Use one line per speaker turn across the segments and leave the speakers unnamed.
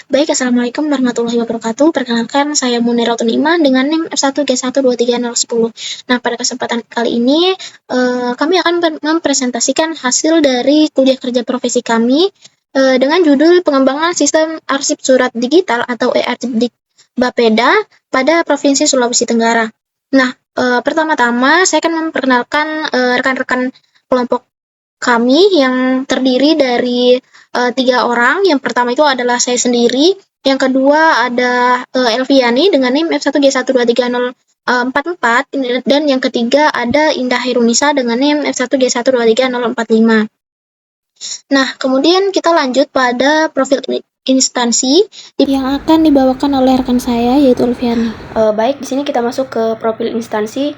Baik, Assalamualaikum warahmatullahi wabarakatuh. Perkenalkan, saya Muniratul Iman dengan NIM F1G1230010. Nah, pada kesempatan kali ini, kami akan mempresentasikan hasil dari kuliah kerja profesi kami dengan judul Pengembangan Sistem Arsip Surat Digital atau e-Arsip di Bapeda pada Provinsi Sulawesi Tenggara. Nah, pertama-tama saya akan memperkenalkan rekan-rekan kelompok kami yang terdiri dari 3 orang. Yang pertama itu adalah saya sendiri, yang kedua ada Elviani dengan NIM F1G1230044, dan yang ketiga ada Indah Hirunisa dengan NIM F1G1230045. Nah, kemudian kita lanjut pada profil instansi yang akan dibawakan oleh rekan saya, yaitu Elviani.
Baik, di sini kita masuk ke profil instansi.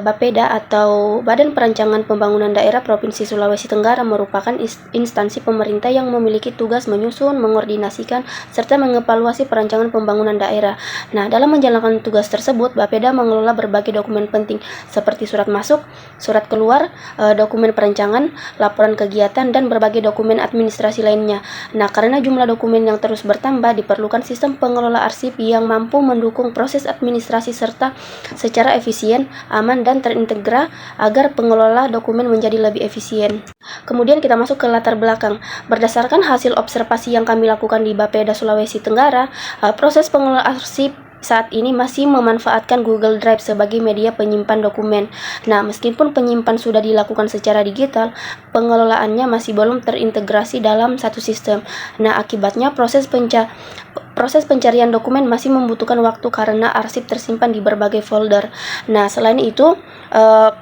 Bapeda atau Badan Perancangan Pembangunan Daerah Provinsi Sulawesi Tenggara merupakan instansi pemerintah yang memiliki tugas menyusun, mengordinasikan, serta mengevaluasi perancangan pembangunan daerah. Nah, dalam menjalankan tugas tersebut, Bapeda mengelola berbagai dokumen penting seperti surat masuk, surat keluar, dokumen perancangan, laporan kegiatan, dan berbagai dokumen administrasi lainnya. Nah, karena jumlah dokumen yang terus bertambah, diperlukan sistem pengelola arsip yang mampu mendukung proses administrasi serta secara efisien, aman, dan terintegra agar pengelola dokumen menjadi lebih efisien. Kemudian kita masuk ke latar belakang. Berdasarkan hasil observasi yang kami lakukan di Bapeda Sulawesi Tenggara, proses pengelola arsip saat ini masih memanfaatkan Google Drive sebagai media penyimpan dokumen. Nah, meskipun penyimpan sudah dilakukan secara digital, pengelolaannya masih belum terintegrasi dalam satu sistem. Nah, akibatnya proses pencarian dokumen masih membutuhkan waktu karena arsip tersimpan di berbagai folder. Nah, selain itu,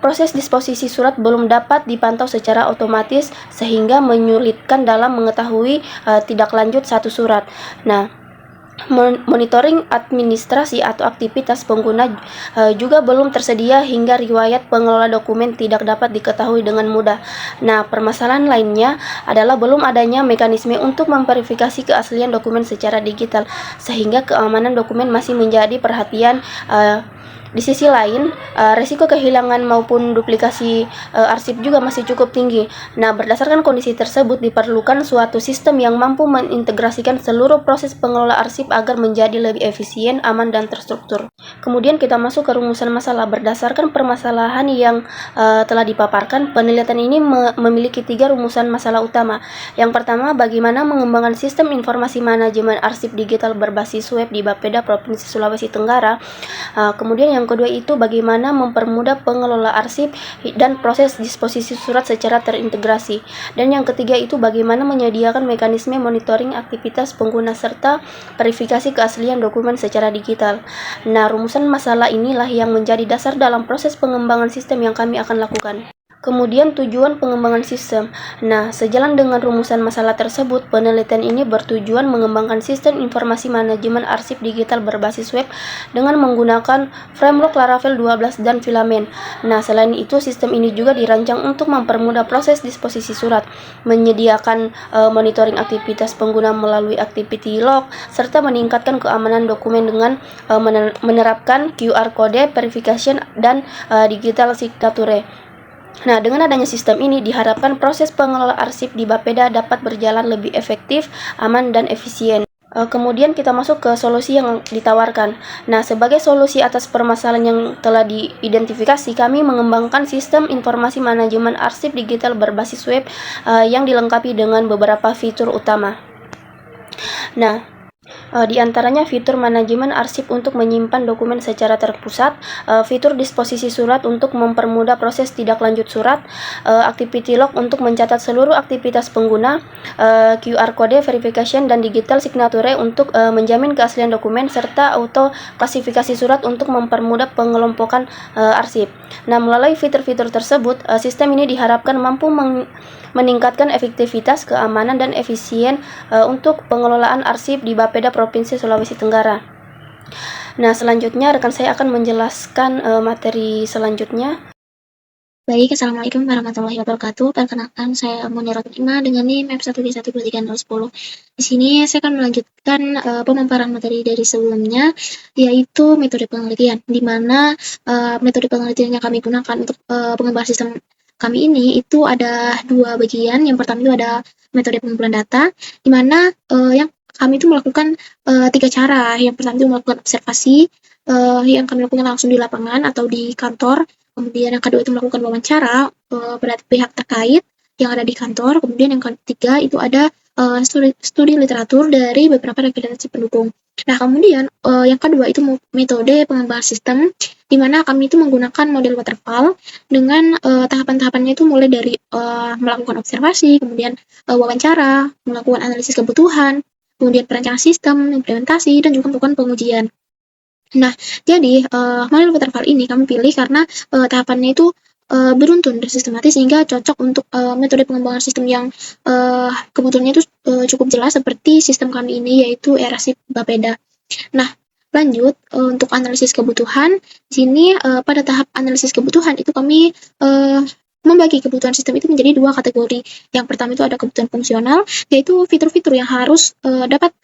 proses disposisi surat belum dapat dipantau secara otomatis sehingga menyulitkan dalam mengetahui tindak lanjut satu surat. Nah, monitoring administrasi atau aktivitas pengguna juga belum tersedia hingga riwayat pengelola dokumen tidak dapat diketahui dengan mudah. Nah, permasalahan lainnya adalah belum adanya mekanisme untuk memverifikasi keaslian dokumen secara digital, sehingga keamanan dokumen masih menjadi perhatian. Di sisi lain, risiko kehilangan maupun duplikasi arsip juga masih cukup tinggi. Nah, berdasarkan kondisi tersebut, diperlukan suatu sistem yang mampu mengintegrasikan seluruh proses pengelola arsip agar menjadi lebih efisien, aman, dan terstruktur. Kemudian kita masuk ke rumusan masalah. Berdasarkan permasalahan yang telah dipaparkan, penelitian ini memiliki 3 rumusan masalah utama. Yang pertama, bagaimana mengembangkan sistem informasi manajemen arsip digital berbasis web di Bapeda Provinsi Sulawesi Tenggara. Kemudian yang kedua itu bagaimana mempermudah pengelola arsip dan proses disposisi surat secara terintegrasi. Dan yang ketiga itu bagaimana menyediakan mekanisme monitoring aktivitas pengguna serta verifikasi keaslian dokumen secara digital. Nah, rumusan masalah inilah yang menjadi dasar dalam proses pengembangan sistem yang kami akan lakukan. Kemudian tujuan pengembangan sistem. Nah, sejalan dengan rumusan masalah tersebut, penelitian ini bertujuan mengembangkan sistem informasi manajemen arsip digital berbasis web dengan menggunakan framework Laravel 12 dan Filament. Nah, selain itu, sistem ini juga dirancang untuk mempermudah proses disposisi surat, menyediakan monitoring aktivitas pengguna melalui activity log, serta meningkatkan keamanan dokumen dengan menerapkan QR code verification dan digital signature. Nah, dengan adanya sistem ini diharapkan proses pengelola arsip di Bapeda dapat berjalan lebih efektif, aman, dan efisien. Kemudian kita masuk ke solusi yang ditawarkan. Nah, sebagai solusi atas permasalahan yang telah diidentifikasi, kami mengembangkan sistem informasi manajemen arsip digital berbasis web yang dilengkapi dengan beberapa fitur utama. Nah, di antaranya fitur manajemen arsip untuk menyimpan dokumen secara terpusat, fitur disposisi surat untuk mempermudah proses tindak lanjut surat, activity log untuk mencatat seluruh aktivitas pengguna, QR code verification dan digital signature untuk menjamin keaslian dokumen, serta auto klasifikasi surat untuk mempermudah pengelompokan arsip. Nah, melalui fitur-fitur tersebut, sistem ini diharapkan mampu meningkatkan efektivitas, keamanan, dan efisien untuk pengelolaan arsip di Bapeda Provinsi Sulawesi Tenggara. Nah, selanjutnya rekan saya akan menjelaskan materi selanjutnya.
Baik, Assalamualaikum warahmatullahi wabarakatuh. Perkenalkan, saya Muniratul Iman dengan NIM F1G1230010. Di sini saya akan melanjutkan pemaparan materi dari sebelumnya, yaitu metode penelitian, di mana metode penelitian yang kami gunakan untuk pengembangan sistem kami ini itu ada 2 bagian. Yang pertama itu ada metode pengumpulan data, di mana yang kami itu melakukan 3 cara. Yang pertama itu melakukan observasi, yang kami lakukan langsung di lapangan atau di kantor. Kemudian yang kedua itu melakukan wawancara pada pihak terkait yang ada di kantor. Kemudian yang ketiga itu ada studi literatur dari beberapa referensi pendukung. Nah, kemudian yang kedua itu metode pengembangan sistem, di mana kami itu menggunakan model waterfall dengan tahapan-tahapannya itu mulai dari melakukan observasi, kemudian wawancara, melakukan analisis kebutuhan, kemudian perencanaan sistem, implementasi, dan juga melakukan pengujian. Nah, jadi model waterfall ini kami pilih karena tahapannya itu beruntun dan sistematis sehingga cocok untuk metode pengembangan sistem yang kebutuhannya itu cukup jelas seperti sistem kami ini yaitu ERASIP Bapeda. Nah, lanjut untuk analisis kebutuhan. Di sini pada tahap analisis kebutuhan itu kami membagi kebutuhan sistem itu menjadi 2 kategori. Yang pertama itu ada kebutuhan fungsional, yaitu fitur-fitur yang harus dapat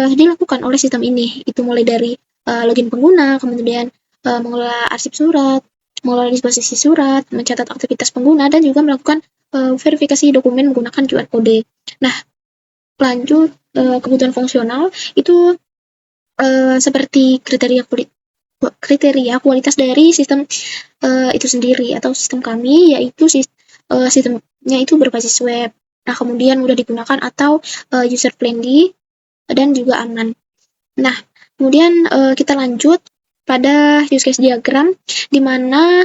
dilakukan oleh sistem ini. Itu mulai dari login pengguna, kemudian mengelola arsip surat, mengelola disposisi surat, mencatat aktivitas pengguna, dan juga melakukan verifikasi dokumen menggunakan QR code. Nah, lanjut kebutuhan fungsional itu seperti kriteria kualitas dari sistem itu sendiri atau sistem kami, yaitu sistemnya itu berbasis web. Nah, kemudian mudah digunakan atau user friendly dan juga aman. Nah, kemudian kita lanjut pada use case diagram, di mana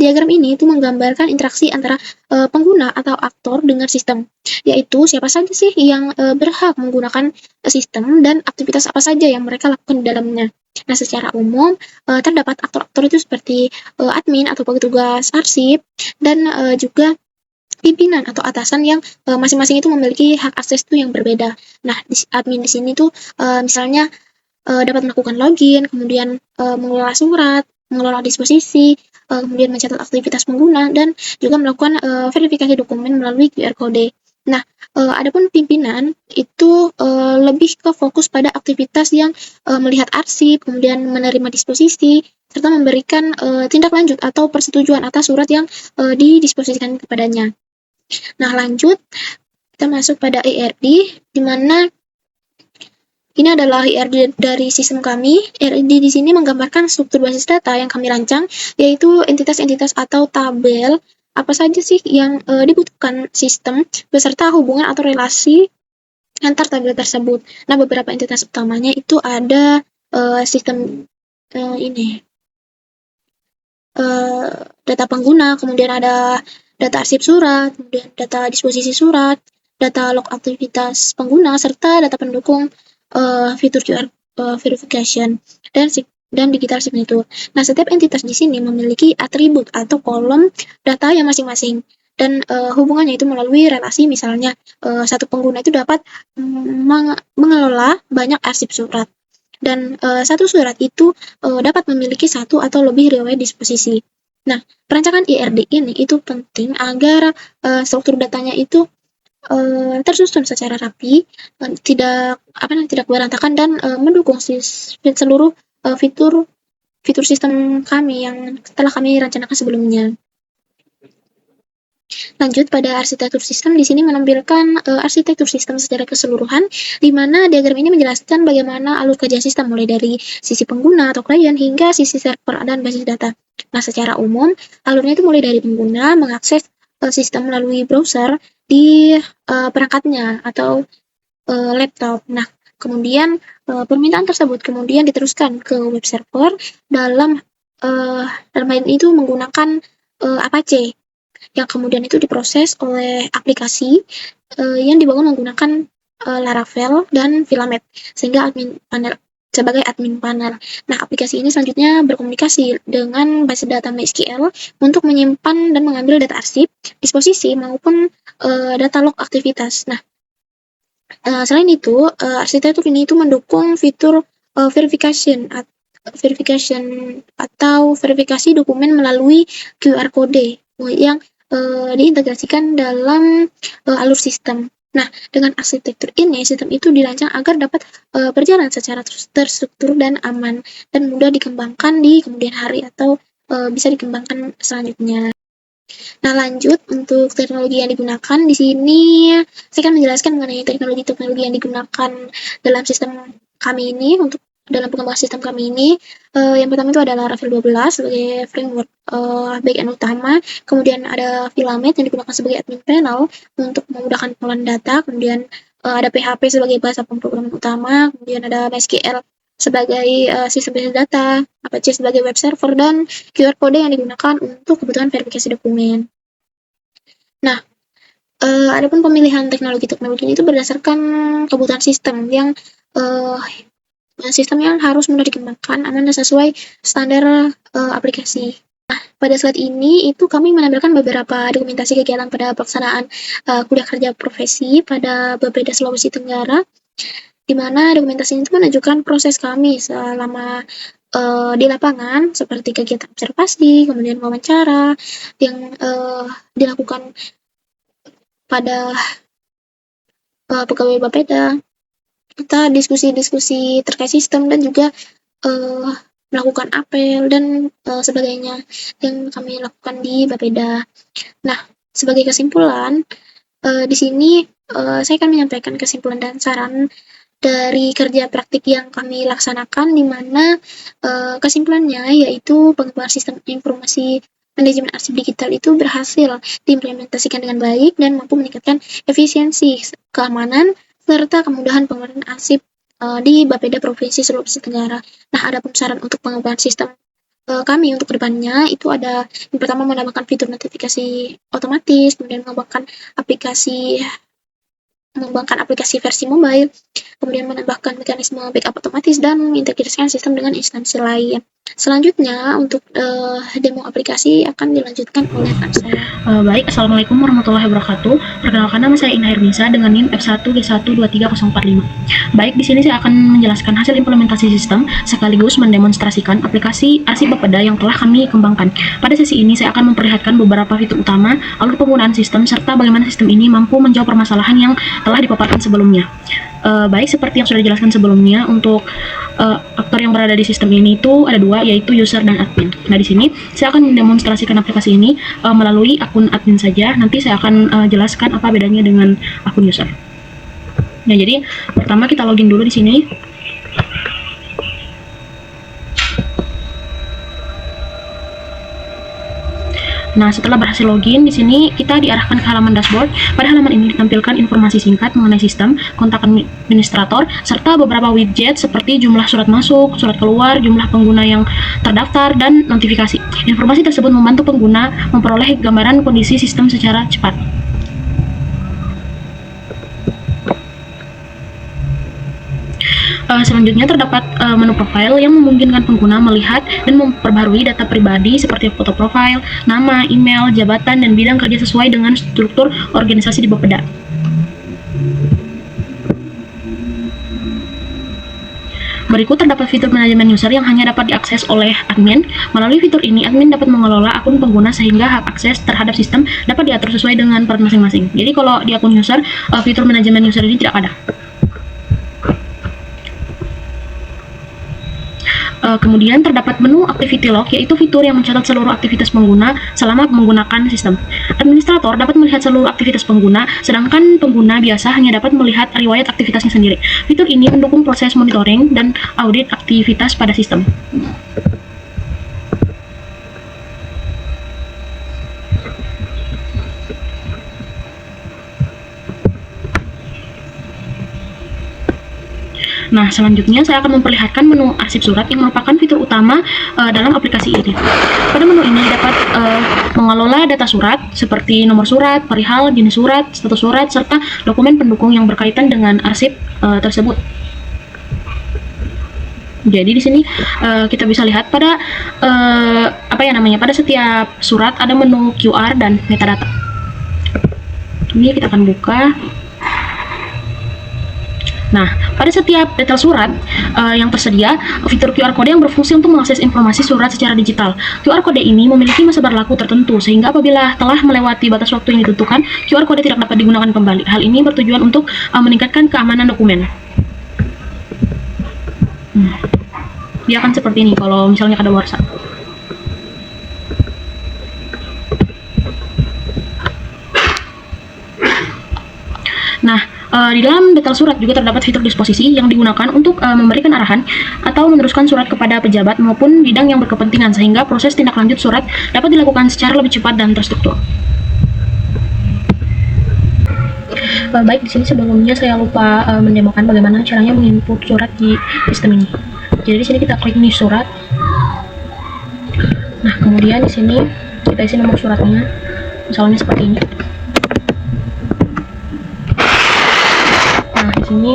diagram ini itu menggambarkan interaksi antara pengguna atau aktor dengan sistem, yaitu siapa saja sih yang berhak menggunakan sistem dan aktivitas apa saja yang mereka lakukan di dalamnya. Nah, secara umum terdapat aktor-aktor itu seperti admin atau petugas arsip dan juga pimpinan atau atasan yang masing-masing itu memiliki hak akses itu yang berbeda. Nah, admin di sini tuh misalnya dapat melakukan login, kemudian mengelola surat, mengelola disposisi, kemudian mencatat aktivitas pengguna, dan juga melakukan verifikasi dokumen melalui QR code. Nah, adapun pimpinan itu lebih ke fokus pada aktivitas yang melihat arsip, kemudian menerima disposisi, serta memberikan tindak lanjut atau persetujuan atas surat yang didisposisikan kepadanya. Nah, lanjut kita masuk pada ERD, di mana ini adalah ERD dari sistem kami. ERD di sini menggambarkan struktur basis data yang kami rancang, yaitu entitas-entitas atau tabel apa saja sih yang dibutuhkan sistem beserta hubungan atau relasi antar tabel tersebut. Nah, beberapa entitas utamanya itu ada sistem ini data pengguna, kemudian ada data arsip surat, kemudian data disposisi surat, data log aktivitas pengguna, serta data pendukung fitur QR verification dan digital signature. Nah, setiap entitas di sini memiliki atribut atau kolom data yang masing-masing dan hubungannya itu melalui relasi, misalnya satu pengguna itu dapat mengelola banyak arsip surat dan satu surat itu dapat memiliki satu atau lebih riwayat disposisi. Nah, perancangan IRD ini itu penting agar struktur datanya itu tersusun secara rapi, tidak berantakan dan mendukung seluruh fitur sistem kami yang telah kami rencanakan sebelumnya. Lanjut pada arsitektur sistem, di sini menampilkan arsitektur sistem secara keseluruhan, di mana diagram ini menjelaskan bagaimana alur kerja sistem mulai dari sisi pengguna atau klien hingga sisi server dan basis data. Nah, secara umum alurnya itu mulai dari pengguna mengakses sistem melalui browser di perangkatnya atau laptop. Nah, kemudian permintaan tersebut kemudian diteruskan ke web server dalam hal itu menggunakan Apache yang kemudian itu diproses oleh aplikasi yang dibangun menggunakan Laravel dan Filament sehingga sebagai admin panel. Nah, aplikasi ini selanjutnya berkomunikasi dengan basis data MySQL untuk menyimpan dan mengambil data arsip, disposisi maupun data log aktivitas. Nah, selain itu, arsitektur ini itu mendukung fitur verification atau verifikasi dokumen melalui QR code yang diintegrasikan dalam alur sistem. Nah, dengan arsitektur ini, sistem itu dirancang agar dapat berjalan secara terstruktur dan aman, dan mudah dikembangkan di kemudian hari atau bisa dikembangkan selanjutnya. Nah, lanjut untuk teknologi yang digunakan di sini, saya akan menjelaskan mengenai teknologi-teknologi yang digunakan dalam sistem kami ini, untuk dalam pengembangan sistem kami ini. Yang pertama itu adalah Ravel 12 sebagai framework backend utama, kemudian ada Filament yang digunakan sebagai admin panel untuk memudahkan pengolahan data, kemudian ada PHP sebagai bahasa pemrograman utama, kemudian ada MySQL sebagai sistem basis data, Apache sebagai web server, dan QR code yang digunakan untuk kebutuhan verifikasi dokumen. Nah, adapun pemilihan teknologi-teknologi ini itu berdasarkan kebutuhan sistem yang harus mudah dikembangkan, aman, dan sesuai standar aplikasi. Nah, pada slide ini itu kami menampilkan beberapa dokumentasi kegiatan pada pelaksanaan kuliah kerja profesi pada Bapeda Sulawesi Tenggara, di mana dokumentasi itu menunjukkan proses kami selama di lapangan, seperti kegiatan observasi, kemudian wawancara yang dilakukan pada pegawai Bapeda. Kita diskusi-diskusi terkait sistem dan juga melakukan apel dan sebagainya yang kami lakukan di Bapeda. Nah, sebagai kesimpulan, di sini saya akan menyampaikan kesimpulan dan saran dari kerja praktik yang kami laksanakan, di mana kesimpulannya yaitu pengembangan sistem informasi manajemen arsip digital itu berhasil diimplementasikan dengan baik dan mampu meningkatkan efisiensi, keamanan, serta kemudahan pengelolaan arsip di Bapeda Provinsi Sulawesi Tenggara. Nah, ada pun saran untuk pengembangan sistem kami untuk kedepannya itu ada, yang pertama, menambahkan fitur notifikasi otomatis, kemudian mengembangkan aplikasi versi mobile, kemudian menambahkan mekanisme backup otomatis, dan mengintegrasikan sistem dengan instansi lain. Selanjutnya, untuk demo aplikasi akan dilanjutkan oleh rekan saya.
Baik, Assalamualaikum warahmatullahi wabarakatuh. Perkenalkan, nama saya Inha Irmisa dengan NIM F1G123045. Baik, di sini saya akan menjelaskan hasil implementasi sistem sekaligus mendemonstrasikan aplikasi arsip Bapeda yang telah kami kembangkan. Pada sesi ini saya akan memperlihatkan beberapa fitur utama, alur penggunaan sistem, serta bagaimana sistem ini mampu menjawab permasalahan yang telah dipaparkan sebelumnya. Baik, seperti yang sudah dijelaskan sebelumnya, untuk aktor yang berada di sistem ini itu ada dua, yaitu user dan admin. Nah, di sini saya akan mendemonstrasikan aplikasi ini melalui akun admin saja. Nanti saya akan jelaskan apa bedanya dengan akun user. Nah, jadi pertama kita login dulu di sini. Nah, setelah berhasil login, di sini kita diarahkan ke halaman dashboard. Pada halaman ini ditampilkan informasi singkat mengenai sistem, kontak administrator, serta beberapa widget seperti jumlah surat masuk, surat keluar, jumlah pengguna yang terdaftar, dan notifikasi. Informasi tersebut membantu pengguna memperoleh gambaran kondisi sistem secara cepat. Selanjutnya terdapat menu profile yang memungkinkan pengguna melihat dan memperbarui data pribadi seperti foto profil, nama, email, jabatan, dan bidang kerja sesuai dengan struktur organisasi di Bapeda. Berikut terdapat fitur manajemen user yang hanya dapat diakses oleh admin. Melalui fitur ini, admin dapat mengelola akun pengguna sehingga hak akses terhadap sistem dapat diatur sesuai dengan peran masing-masing. Jadi kalau di akun user, fitur manajemen user ini tidak ada. Kemudian terdapat menu activity log, yaitu fitur yang mencatat seluruh aktivitas pengguna selama menggunakan sistem. Administrator dapat melihat seluruh aktivitas pengguna, sedangkan pengguna biasa hanya dapat melihat riwayat aktivitasnya sendiri. Fitur ini mendukung proses monitoring dan audit aktivitas pada sistem. Nah, selanjutnya saya akan memperlihatkan menu arsip surat yang merupakan fitur utama dalam aplikasi ini. Pada menu ini dapat mengelola data surat seperti nomor surat, perihal, jenis surat, status surat, serta dokumen pendukung yang berkaitan dengan arsip tersebut. Jadi di sini kita bisa lihat pada pada setiap surat ada menu QR dan metadata. Ini kita akan buka. Nah, pada setiap detail surat yang tersedia, fitur QR Code yang berfungsi untuk mengakses informasi surat secara digital. QR Code ini memiliki masa berlaku tertentu, sehingga apabila telah melewati batas waktu yang ditentukan, QR Code tidak dapat digunakan kembali. Hal ini bertujuan untuk meningkatkan keamanan dokumen. Dia akan seperti ini kalau misalnya kadaluarsa. Di dalam detail surat juga terdapat fitur disposisi yang digunakan untuk memberikan arahan atau meneruskan surat kepada pejabat maupun bidang yang berkepentingan, sehingga proses tindak lanjut surat dapat dilakukan secara lebih cepat dan terstruktur. Baik, di sini sebelumnya saya lupa mendemokan bagaimana caranya menginput surat di sistem ini. Jadi di sini kita klik nih surat. Nah, kemudian di sini kita isi nomor suratnya, misalnya seperti ini. Nah, di sini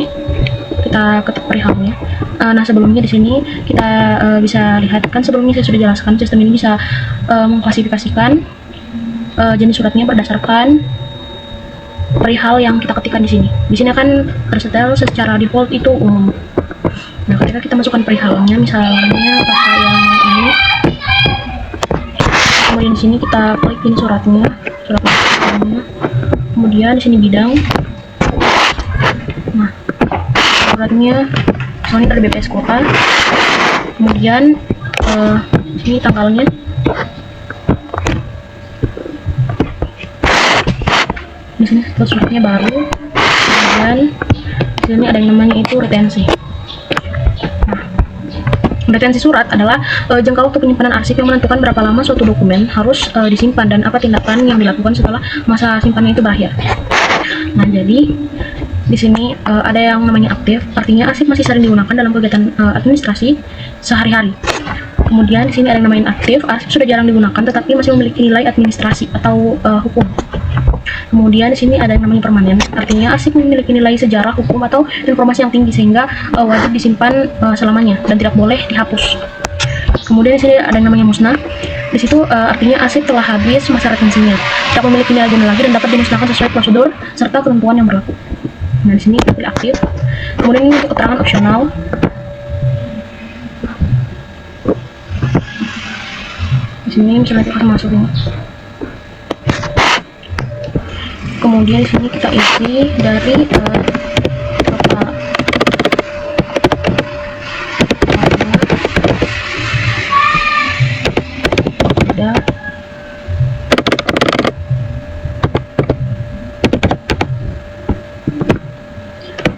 kita ketik perihalnya. Nah, sebelumnya di sini kita bisa lihat, kan sebelumnya saya sudah jelaskan sistem ini bisa mengklasifikasikan jenis suratnya berdasarkan perihal yang kita ketikkan di sini. Di sini akan tersetel secara default itu umum. Nah, ketika kita masukkan perihalnya, misalnya pakai yang ini, kemudian di sini kita klik ini suratnya, kemudian di sini bidang. Nah, suratnya, misalnya ada BPS kota, kemudian ini tanggalnya. Di sini suratnya baru, kemudian di sini ada yang namanya itu retensi. Nah, retensi surat adalah jangka waktu penyimpanan arsip yang menentukan berapa lama suatu dokumen harus disimpan dan apa tindakan yang dilakukan setelah masa simpannya itu berakhir. Nah, jadi di sini ada yang namanya aktif, artinya arsip masih sering digunakan dalam kegiatan administrasi sehari-hari. Kemudian di sini ada yang namanya aktif, arsip sudah jarang digunakan tetapi masih memiliki nilai administrasi atau hukum. Kemudian di sini ada yang namanya permanen, artinya arsip memiliki nilai sejarah, hukum, atau informasi yang tinggi sehingga wajib disimpan selamanya dan tidak boleh dihapus. Kemudian di sini ada yang namanya musnah. Di situ artinya arsip telah habis masa retensinya, tidak memiliki nilai guna lagi dan dapat dimusnahkan sesuai prosedur serta ketentuan yang berlaku. Nah, di sini kita pilih aktif. Kemudian ini untuk keterangan opsional. Di sini misalnya kita masuk ini. Kemudian di sini kita isi dari kota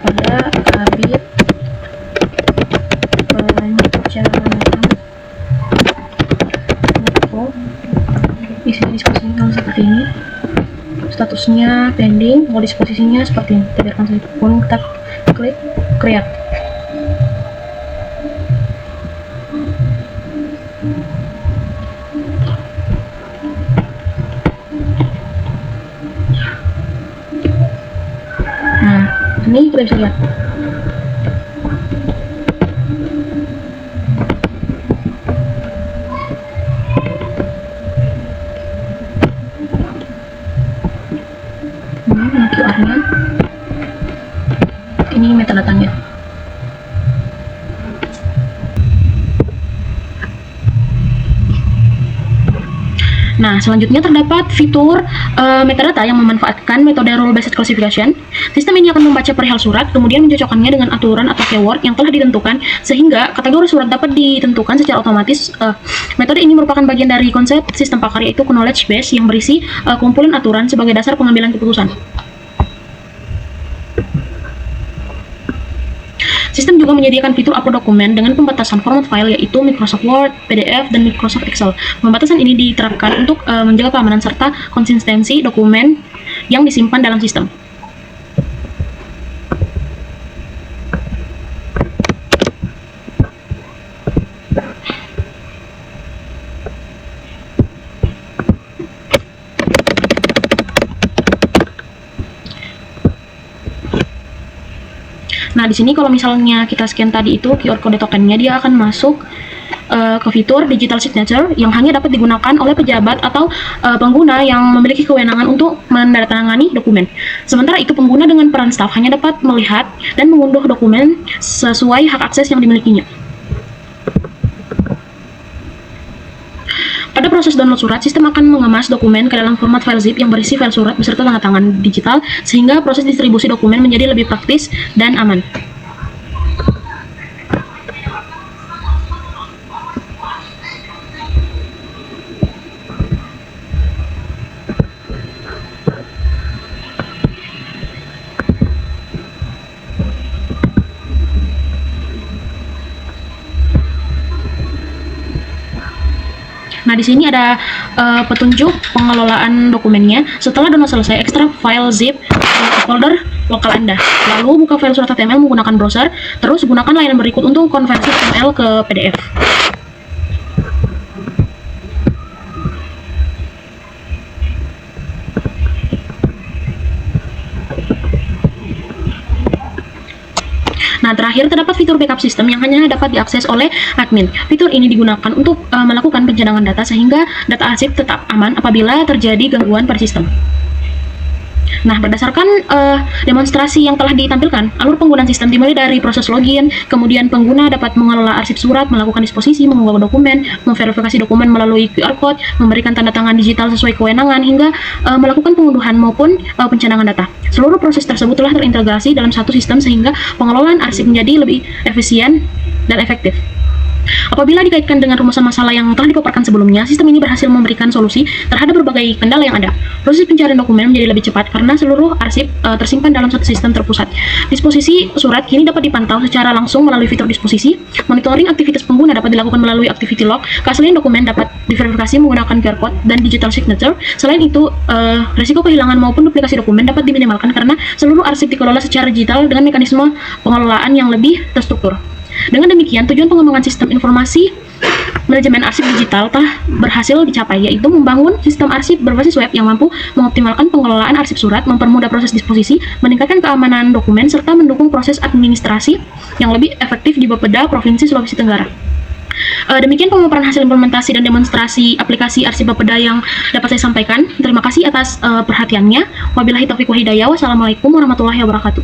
ada kabit perencanaan info. Di sini disposisinya seperti ini. Statusnya pending, kalau disposisinya seperti ini, biarkan saja. Kemudian kita klik create. Nah, ini kita bisa lihat. QR-nya, ini metadatanya. Nah, selanjutnya terdapat fitur metadata yang memanfaatkan metode rule-based classification. Sistem ini akan membaca perihal surat, kemudian mencocokkannya dengan aturan atau keyword yang telah ditentukan, sehingga kategori surat dapat ditentukan secara otomatis. Metode ini merupakan bagian dari konsep sistem pakar, yaitu knowledge base yang berisi kumpulan aturan sebagai dasar pengambilan keputusan. Sistem juga menyediakan fitur upload dokumen dengan pembatasan format file, yaitu Microsoft Word, PDF, dan Microsoft Excel. Pembatasan ini diterapkan untuk menjaga keamanan serta konsistensi dokumen yang disimpan dalam sistem. Nah, di sini kalau misalnya kita scan tadi itu QR code tokennya, dia akan masuk ke fitur digital signature yang hanya dapat digunakan oleh pejabat atau pengguna yang memiliki kewenangan untuk menandatangani dokumen. Sementara itu, pengguna dengan peran staf hanya dapat melihat dan mengunduh dokumen sesuai hak akses yang dimilikinya. Pada proses download surat, sistem akan mengemas dokumen ke dalam format file zip yang berisi file surat beserta tanda tangan digital, sehingga proses distribusi dokumen menjadi lebih praktis dan aman. Nah, di sini ada petunjuk pengelolaan dokumennya. Setelah download selesai, ekstrak file zip ke folder lokal Anda. Lalu buka file surat HTML menggunakan browser, terus gunakan layanan berikut untuk konversi HTML ke PDF. Nah, terakhir terdapat fitur backup system yang hanya dapat diakses oleh admin. Fitur ini digunakan untuk melakukan pencadangan data sehingga data arsip tetap aman apabila terjadi gangguan pada sistem. Nah, berdasarkan demonstrasi yang telah ditampilkan, alur penggunaan sistem dimulai dari proses login, kemudian pengguna dapat mengelola arsip surat, melakukan disposisi, mengunggah dokumen, memverifikasi dokumen melalui QR Code, memberikan tanda tangan digital sesuai kewenangan, hingga melakukan pengunduhan maupun pencadangan data. Seluruh proses tersebut telah terintegrasi dalam satu sistem sehingga pengelolaan arsip menjadi lebih efisien dan efektif. Apabila dikaitkan dengan rumusan masalah yang telah dipaparkan sebelumnya, sistem ini berhasil memberikan solusi terhadap berbagai kendala yang ada. Proses pencarian dokumen menjadi lebih cepat karena seluruh arsip tersimpan dalam satu sistem terpusat. Disposisi surat kini dapat dipantau secara langsung melalui fitur disposisi. Monitoring aktivitas pengguna dapat dilakukan melalui activity log. Keaslian dokumen dapat diverifikasi menggunakan QR code dan digital signature. Selain itu, risiko kehilangan maupun duplikasi dokumen dapat diminimalkan karena seluruh arsip dikelola secara digital dengan mekanisme pengelolaan yang lebih terstruktur. Dengan demikian, tujuan pengembangan sistem informasi manajemen arsip digital telah berhasil dicapai, yaitu membangun sistem arsip berbasis web yang mampu mengoptimalkan pengelolaan arsip surat, mempermudah proses disposisi, meningkatkan keamanan dokumen, serta mendukung proses administrasi yang lebih efektif di Bapeda Provinsi Sulawesi Tenggara. Demikian pemaparan hasil implementasi dan demonstrasi aplikasi arsip Bapeda yang dapat saya sampaikan. Terima kasih atas perhatiannya. Wabillahi taufiq wal hidayah. Wassalamualaikum warahmatullahi wabarakatuh.